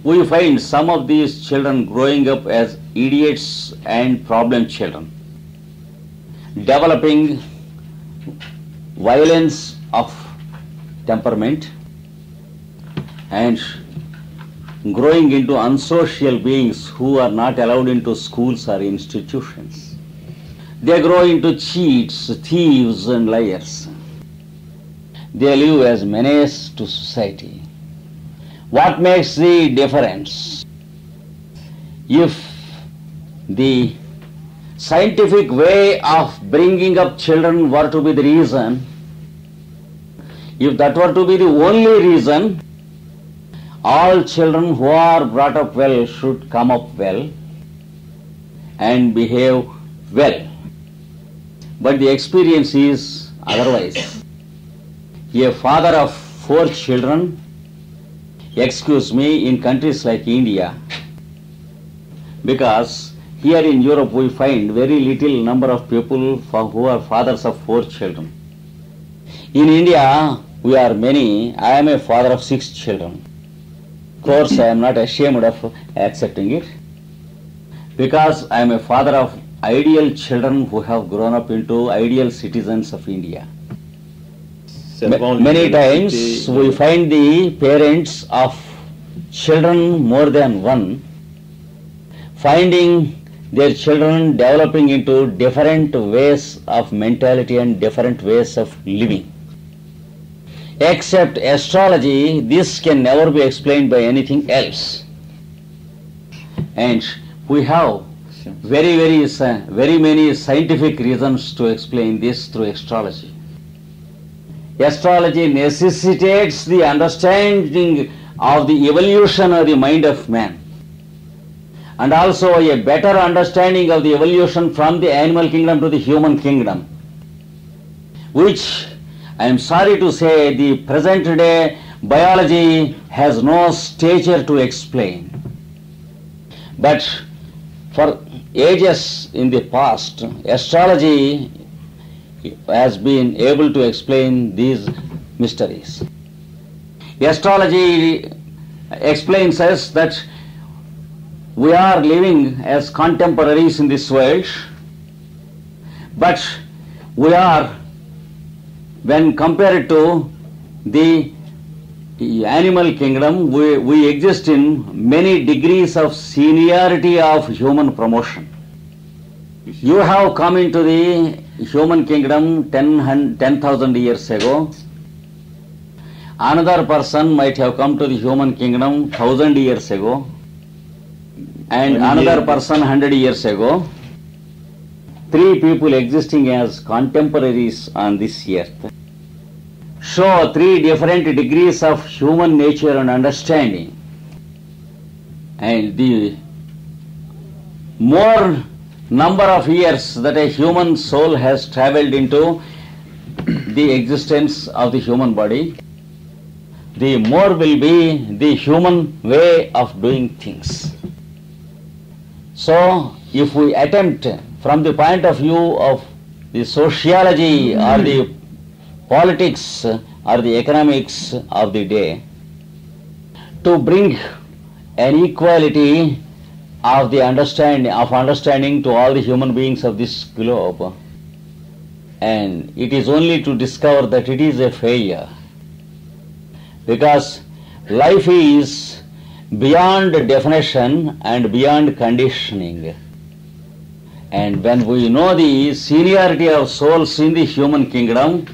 we find some of these children growing up as idiots and problem children, developing violence of temperament and growing into unsocial beings who are not allowed into schools or institutions. They grow into cheats, thieves and liars. They live as menace to society. What makes the difference? If the scientific way of bringing up children were to be the reason, if that were to be the only reason, all children who are brought up well should come up well and behave well. But the experience is otherwise. A father of 4 children, excuse me, in countries like India, because here in Europe we find very little number of people who are fathers of 4 children. In India we are many. I am a father of 6 children. Of course I am not ashamed of accepting it, because I am a father of ideal children who have grown up into ideal citizens of India. Many times we find the parents of children more than one finding their children developing into different ways of mentality and different ways of living. Except astrology, this can never be explained by anything else. And we have very many scientific reasons to explain this through astrology. Astrology necessitates the understanding of the evolution of the mind of man, and also a better understanding of the evolution from the animal kingdom to the human kingdom, which I am sorry to say the present day biology has no stature to explain. But for ages in the past, astrology has been able to explain these mysteries. Astrology explains us that we are living as contemporaries in this world, but we are, when compared to the animal kingdom, we exist in many degrees of seniority of human promotion. You have come into the human kingdom 10,000 years ago. Another person might have come to the human kingdom 1,000 years ago, and another person 100 years ago. 3 people existing as contemporaries on this earth show 3 different degrees of human nature and understanding. And the more number of years that a human soul has traveled into the existence of the human body, the more will be the human way of doing things. So if we attempt from the point of view of the sociology or the politics or the economics of the day to bring an equality of the understanding to all the human beings of this globe, and it is only to discover that it is a failure, because life is beyond definition and beyond conditioning. And when we know the seniority of souls in the human kingdom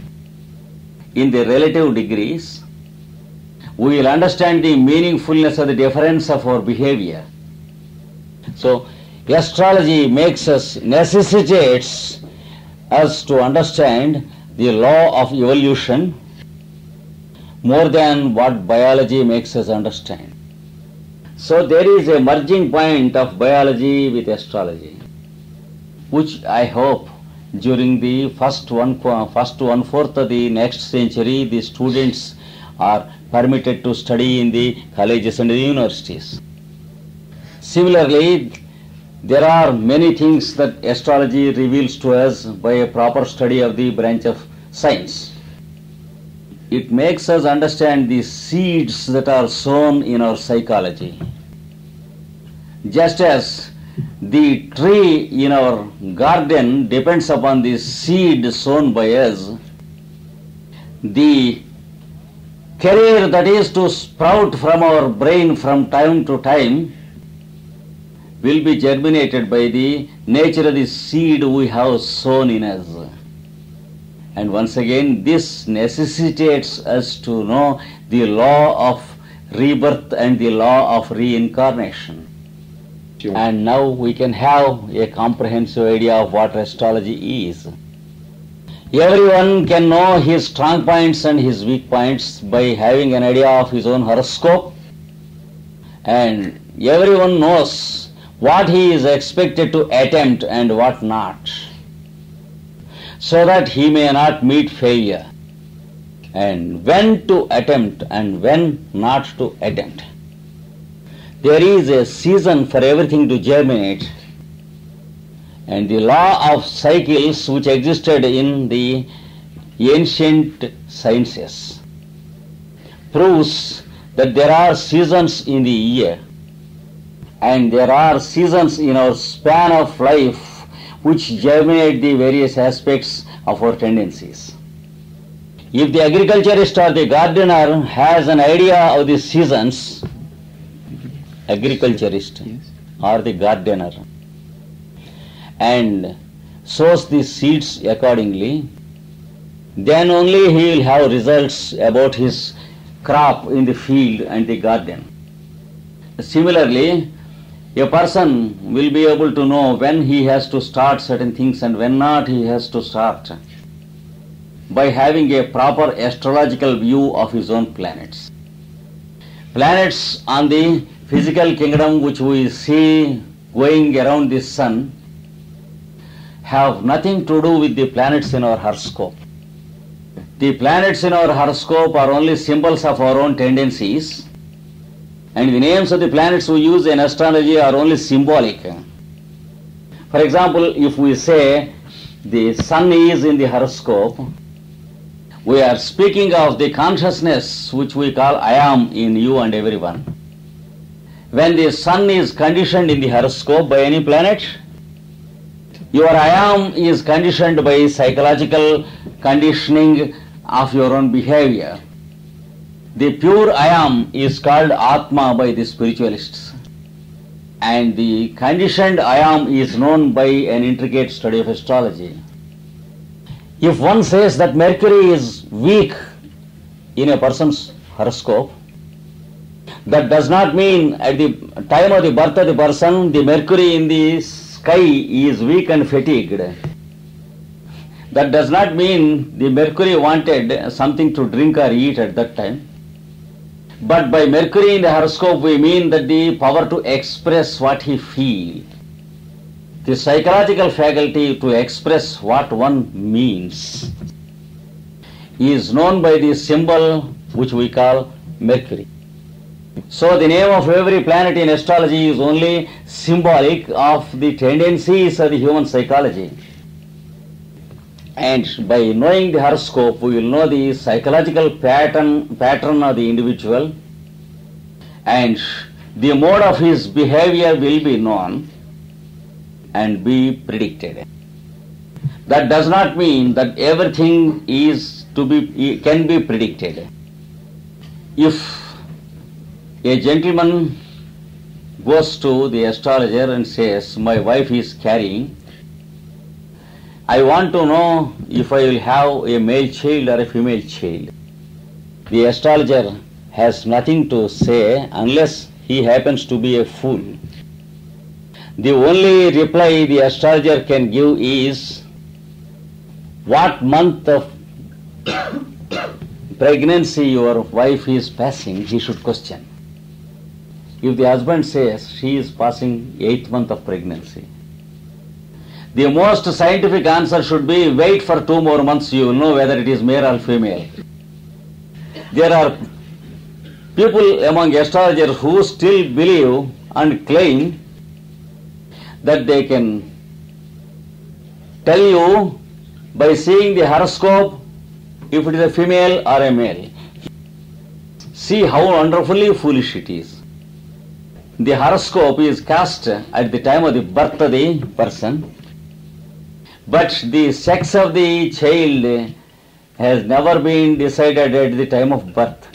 in the relative degrees, we will understand the meaningfulness of the difference of our behavior. So astrology necessitates us to understand the law of evolution more than what biology makes us understand. So there is a merging point of biology with astrology, which I hope during the first one-fourth of the next century the students are permitted to study in the colleges and the universities. Similarly, there are many things that astrology reveals to us by a proper study of the branch of science. It makes us understand the seeds that are sown in our psychology. Just as the tree in our garden depends upon the seed sown by us, the career that is to sprout from our brain from time to time will be germinated by the nature of the seed we have sown in us. And once again, this necessitates us to know the law of rebirth and the law of reincarnation. Sure. And now we can have a comprehensive idea of what astrology is. Everyone can know his strong points and his weak points by having an idea of his own horoscope, and everyone knows what he is expected to attempt and what not, so that he may not meet failure, and when to attempt and when not to attempt. There is a season for everything to germinate, and the law of cycles which existed in the ancient sciences proves that there are seasons in the year, and there are seasons in our span of life which germinate the various aspects of our tendencies. If the agriculturist or the gardener has an idea of the seasons, agriculturist or the gardener, and sows the seeds accordingly, then only he will have results about his crop in the field and the garden. Similarly, a person will be able to know when he has to start certain things and when not he has to start by having a proper astrological view of his own planets. Planets on the physical kingdom which we see going around the sun have nothing to do with the planets in our horoscope. The planets in our horoscope are only symbols of our own tendencies, and the names of the planets we use in astrology are only symbolic. For example, if we say the sun is in the horoscope, we are speaking of the consciousness which we call I am in you and everyone. When the sun is conditioned in the horoscope by any planet, your I am is conditioned by psychological conditioning of your own behavior. The pure I am is called Atma by the spiritualists, and the conditioned I am is known by an intricate study of astrology. If one says that Mercury is weak in a person's horoscope, that does not mean at the time of the birth of the person the Mercury in the sky is weak and fatigued. That does not mean the Mercury wanted something to drink or eat at that time. But by Mercury in the horoscope we mean that the power to express what he feels, the psychological faculty to express what one means, is known by the symbol which we call Mercury. So the name of every planet in astrology is only symbolic of the tendencies of the human psychology. And by knowing the horoscope, we will know the psychological pattern of the individual, and the mode of his behavior will be known and be predicted. That does not mean that everything can be predicted. If a gentleman goes to the astrologer and says, my wife is carrying, I want to know if I will have a male child or a female child. The astrologer has nothing to say unless he happens to be a fool. The only reply the astrologer can give is, what month of pregnancy your wife is passing, he should question. If the husband says she is passing 8th month of pregnancy, the most scientific answer should be, wait for 2 more months, you will know whether it is male or female. There are people among astrologers who still believe and claim that they can tell you by seeing the horoscope if it is a female or a male. See how wonderfully foolish it is. the horoscope is cast at the time of the birth of the person, but the sex of the child has never been decided at the time of birth.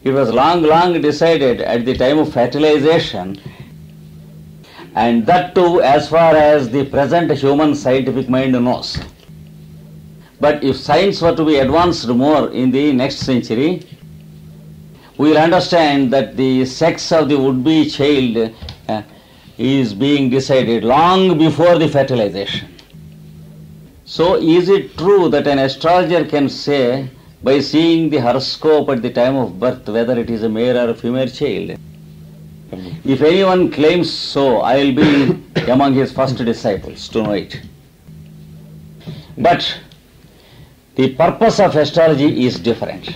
It was long decided at the time of fertilization, and that too as far as the present human scientific mind knows. But if science were to be advanced more in the next century, we will understand that the sex of the would-be child is being decided long before the fertilization. So is it true that an astrologer can say by seeing the horoscope at the time of birth whether it is a male or a female child? If anyone claims so, I will be among his first disciples to know it. But the purpose of astrology is different.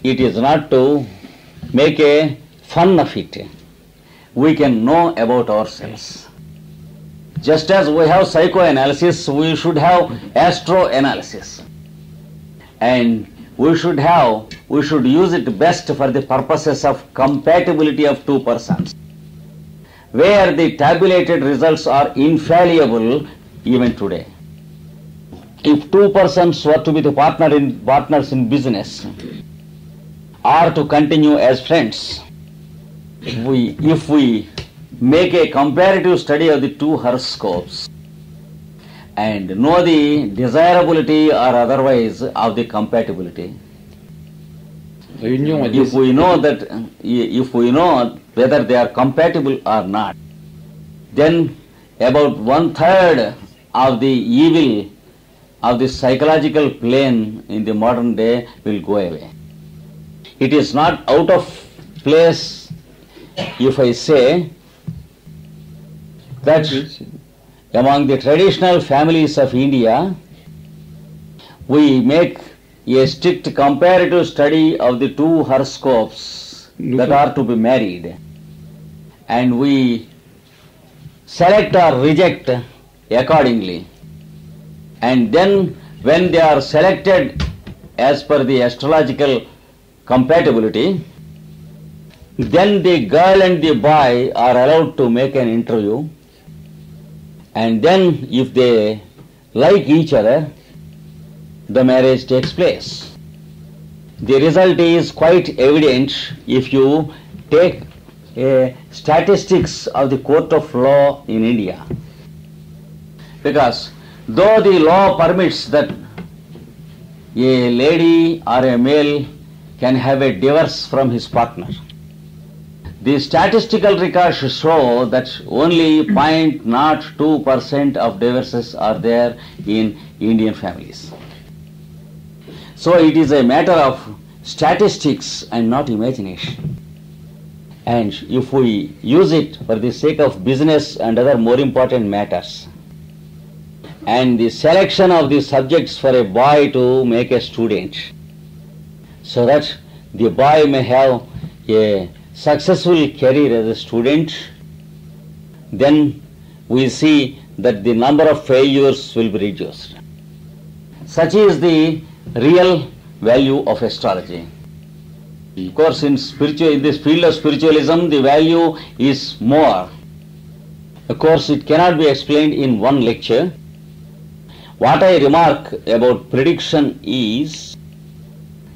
It is not to make a fun of it. We can know about ourselves. Just as we have psychoanalysis, we should have astroanalysis. And we should use it best for the purposes of compatibility of two persons, where the tabulated results are infallible even today. If two persons were to be the partners in business, or to continue as friends, if we make a comparative study of the two horoscopes and know the desirability or otherwise of the compatibility, if we know whether they are compatible or not, then about 1/3 of the evil of the psychological plane in the modern day will go away. It is not out of place if I say that among the traditional families of India, we make a strict comparative study of the two horoscopes that are to be married, and we select or reject accordingly. And then when they are selected as per the astrological compatibility, then the girl and the boy are allowed to make an interview, and then if they like each other, the marriage takes place. The result is quite evident if you take statistics of the court of law in India. Because though the law permits that a lady or a male can have a divorce from his partner, the statistical records show that only 0.02% of divorces are there in Indian families. So it is a matter of statistics and not imagination. And if we use it for the sake of business and other more important matters, and the selection of the subjects for a boy to make a student, so that the boy may have a successful career as a student, then we see that the number of failures will be reduced. Such is the real value of astrology. Of course, in this field of spiritualism, the value is more. Of course, it cannot be explained in one lecture. What I remark about prediction is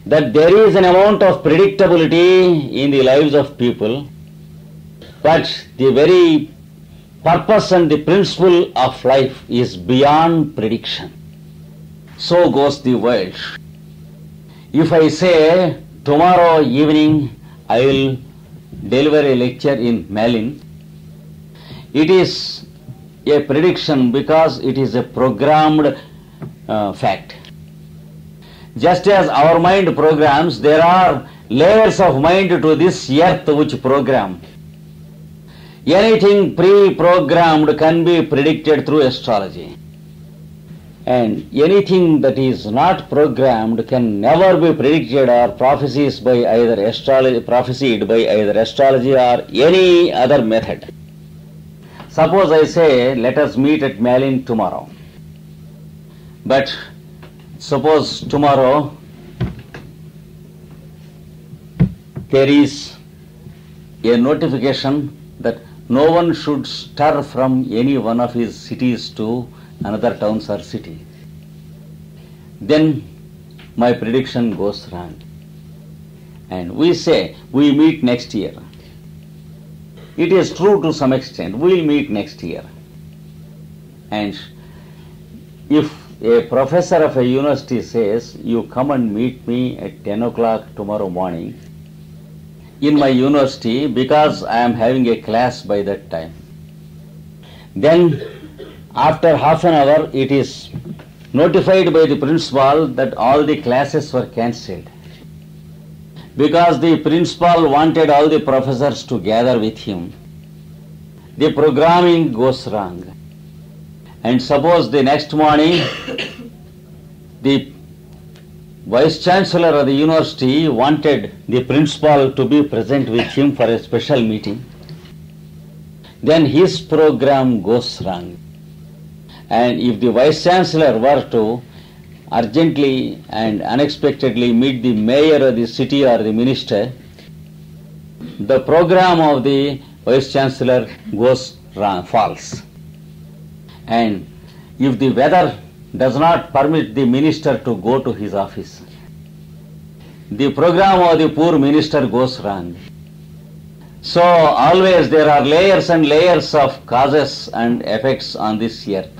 that there is an amount of predictability in the lives of people, but the very purpose and the principle of life is beyond prediction. So goes the world. If I say tomorrow evening I will deliver a lecture in Malin, it is a prediction because it is a programmed fact. Just as our mind programs, there are layers of mind to this earth which program. Anything pre-programmed can be predicted through astrology. And anything that is not programmed can never be predicted or prophesied by either astrology or any other method. Suppose I say, let us meet at Malin tomorrow. But suppose tomorrow there is a notification that no one should stir from any one of his cities to another towns or city. Then my prediction goes wrong. And we say, we meet next year. It is true to some extent, we will meet next year. And if a professor of a university says, you come and meet me at 10 o'clock tomorrow morning in my university because I am having a class by that time, then after half an hour it is notified by the principal that all the classes were cancelled, because the principal wanted all the professors to gather with him. The programming goes wrong. And suppose the next morning the Vice Chancellor of the university wanted the principal to be present with him for a special meeting, then his program goes wrong. And if the Vice Chancellor were to urgently and unexpectedly meet the mayor of the city or the minister, the program of the Vice Chancellor goes wrong, false. And if the weather does not permit the minister to go to his office, the program of the poor minister goes wrong. So always there are layers and layers of causes and effects on this earth.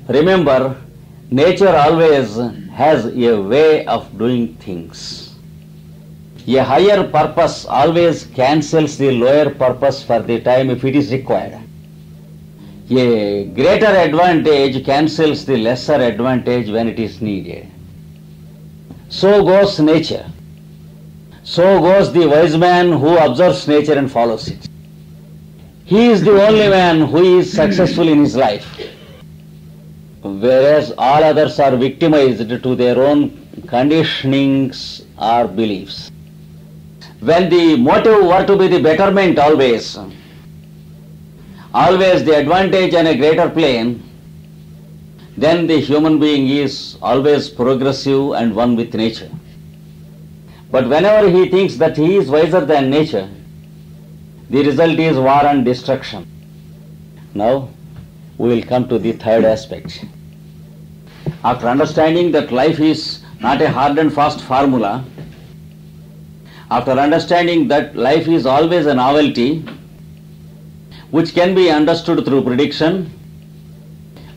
Remember, nature always has a way of doing things. A higher purpose always cancels the lower purpose for the time if it is required. A greater advantage cancels the lesser advantage when it is needed. So goes nature. So goes the wise man who observes nature and follows it. He is the only man who is successful in his life, whereas all others are victimized to their own conditionings or beliefs. When the motive were to be the betterment always the advantage on a greater plane, then the human being is always progressive and one with nature. But whenever he thinks that he is wiser than nature, the result is war and destruction. Now we will come to the third aspect. After understanding that life is not a hard and fast formula, after understanding that life is always a novelty which can be understood through prediction,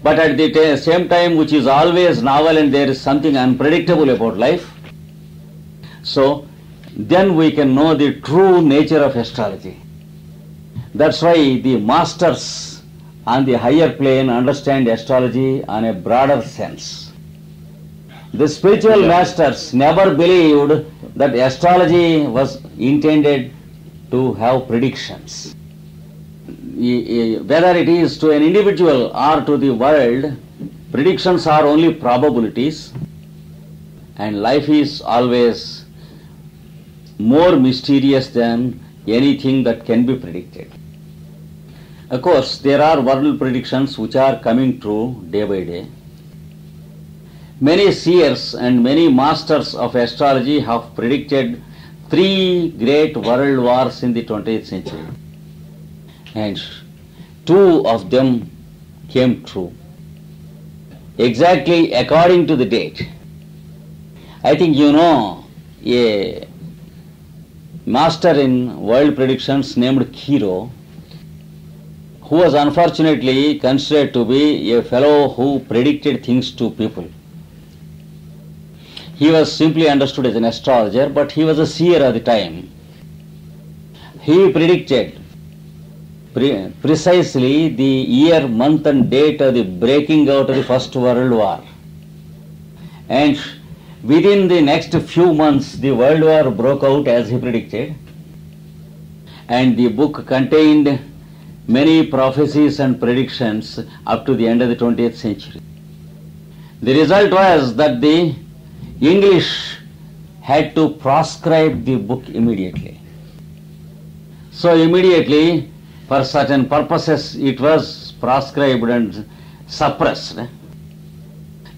but at the same time which is always novel and there is something unpredictable about life, so then we can know the true nature of astrology. That's why the masters on the higher plane understand astrology on a broader sense. The spiritual masters never believed that astrology was intended to have predictions. Whether it is to an individual or to the world, predictions are only probabilities, and life is always more mysterious than anything that can be predicted. Of course, there are world predictions which are coming true day by day. Many seers and many masters of astrology have predicted 3 great world wars in the 20th century. And 2 of them came true, exactly according to the date. I think you know a master in world predictions named Kiro, who was unfortunately considered to be a fellow who predicted things to people. He was simply understood as an astrologer, but he was a seer at the time. He predicted precisely the year, month and date of the breaking out of the First World War. And within the next few months, the World War broke out as he predicted. And the book contained many prophecies and predictions up to the end of the 20th century. The result was that the English had to proscribe the book immediately. So immediately, for certain purposes, it was proscribed and suppressed.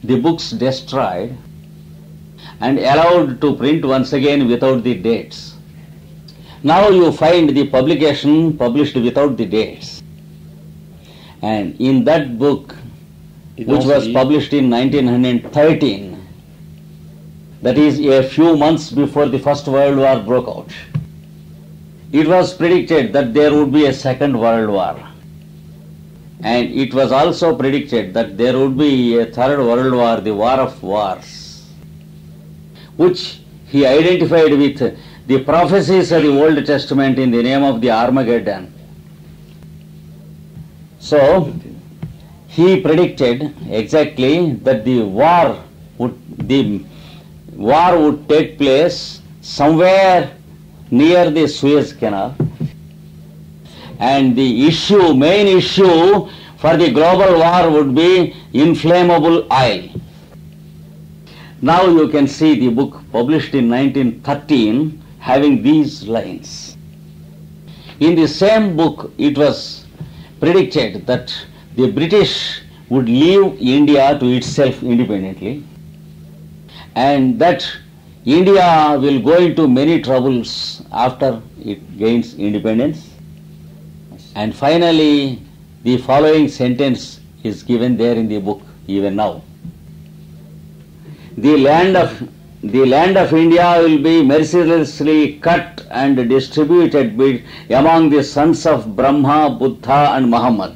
The books destroyed and allowed to print once again without the dates. Now you find the publication published without the dates. And in that book, which was published in 1913, that is a few months before the First World War broke out, it was predicted that there would be a Second World War. And it was also predicted that there would be a Third World War, the War of Wars, which he identified with the prophecies of the Old Testament in the name of the Armageddon. So, he predicted exactly that the war would take place somewhere near the Suez Canal, and the main issue for the global war would be inflammable oil. Now you can see the book published in 1913 having these lines. In the same book, it was predicted that the British would leave India to itself independently, and that India will go into many troubles after it gains independence. And finally, the following sentence is given there in the book even now. The land of India will be mercilessly cut and distributed among the sons of Brahma, Buddha and Muhammad.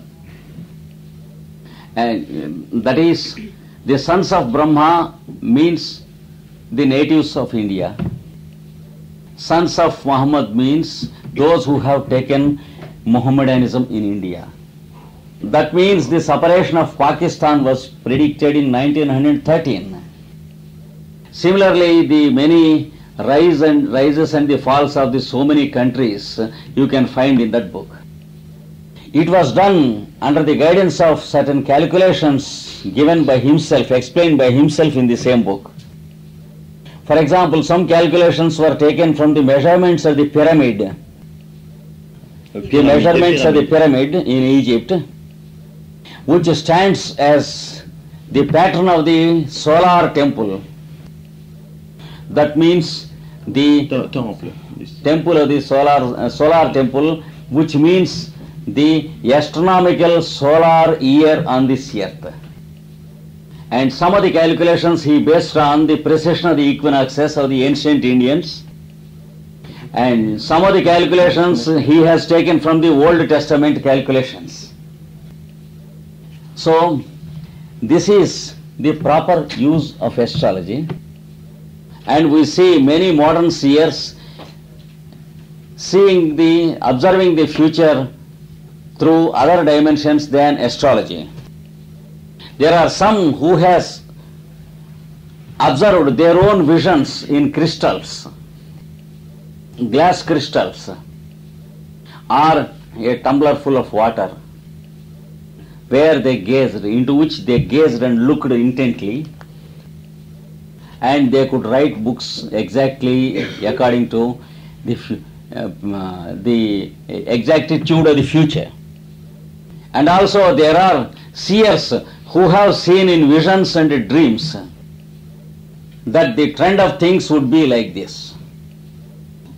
And that is, the sons of Brahma means the natives of India. Sons of Muhammad means those who have taken Mohammedanism in India. That means the separation of Pakistan was predicted in 1913. Similarly, the many rises and the falls of the so many countries you can find in that book. It was done under the guidance of certain calculations given by himself, explained by himself in the same book. For example, some calculations were taken from the measurements of the pyramid. The measurements of the pyramid in Egypt, which stands as the pattern of the solar temple. That means the temple of the solar temple, which means the astronomical solar year on this earth. And some of the calculations he based on the precession of the equinoxes of the ancient Indians, and some of the calculations he has taken from the Old Testament calculations. So, this is the proper use of astrology, and we see many modern seers observing the future through other dimensions than astrology. There are some who has observed their own visions in crystals, glass crystals, or a tumbler full of water, into which they gazed and looked intently, and they could write books exactly according to the exactitude of the future. And also there are seers who have seen in visions and dreams that the trend of things would be like this.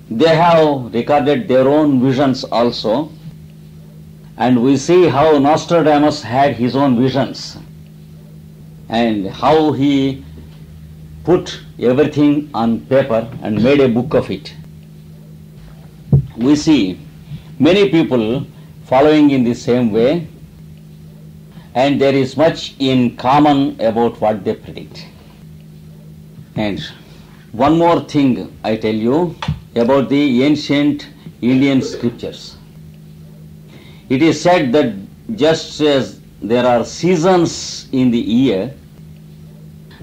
They have recorded their own visions also, and we see how Nostradamus had his own visions and how he put everything on paper and made a book of it. We see many people following in the same way, and there is much in common about what they predict. And one more thing I tell you about the ancient Indian scriptures. It is said that just as there are seasons in the year,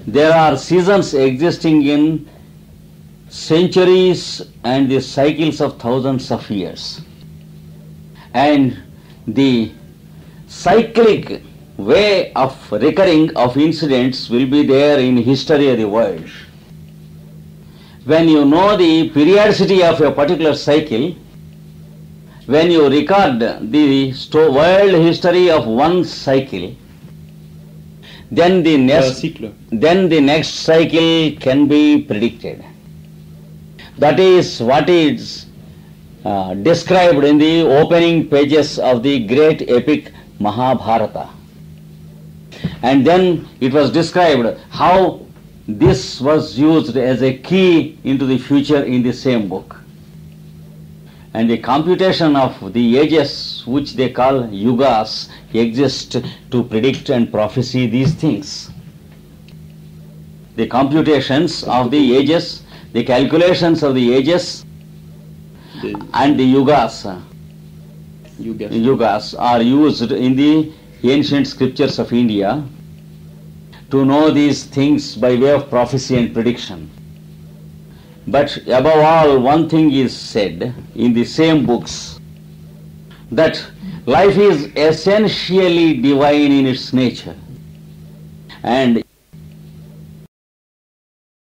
there are seasons existing in centuries and the cycles of thousands of years. And the cyclic way of recurring of incidents will be there in history of the world. When you know the periodicity of a particular cycle, when you record the world history of one cycle, then the next cycle can be predicted. That is what is described in the opening pages of the great epic Mahabharata. And then it was described how this was used as a key into the future in the same book. And the computation of the ages, which they call yugas, exist to predict and prophesy these things. The computations of the ages, the calculations of the ages and the yugas are used in the ancient scriptures of India to know these things by way of prophecy and prediction. But above all, one thing is said in the same books, that life is essentially divine in its nature, and